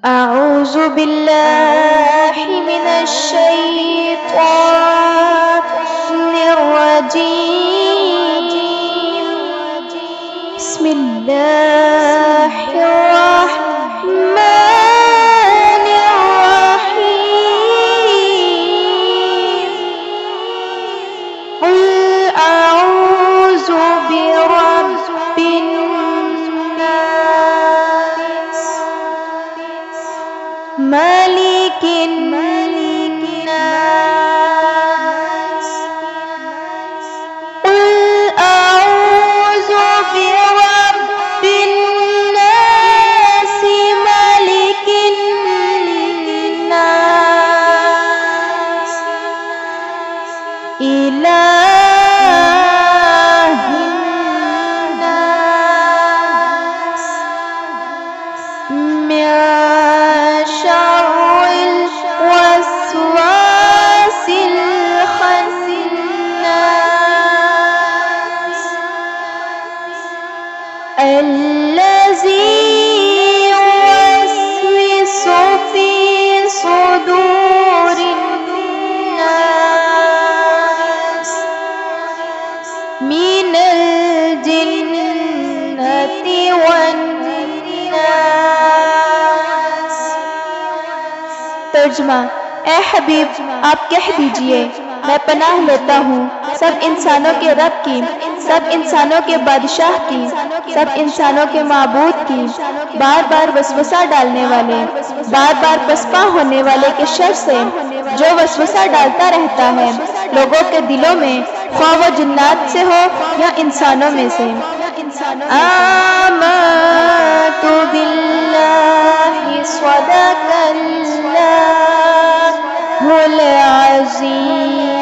أعوذ بالله من الشيطان الرجيم. بسم الله الرحمن الرحيم. قل أعوذ برب الناس ملك الناس. قل أعوذ برب الناس ملك الناس إله الناس من شر الوسواس الخناس الذي يوسوس في صدور الناس من الجنة والناس. तर्जुमा, ए हबीब आप कह दीजिए, मैं पनाह लेता हूँ सब इंसानों के रब की, सब इंसानों के बादशाह की, सब इंसानों के माबूद की, बार बार वसवसा डालने वाले, बार बार पसपा होने वाले के शर से, जो वसवसा डालता रहता है लोगों के दिलों में, ख्वाह वो जिन्नात से हो या इंसानों में से। आमन्तु बिल्लाहि सदक़ल्लाहुल अज़ीम।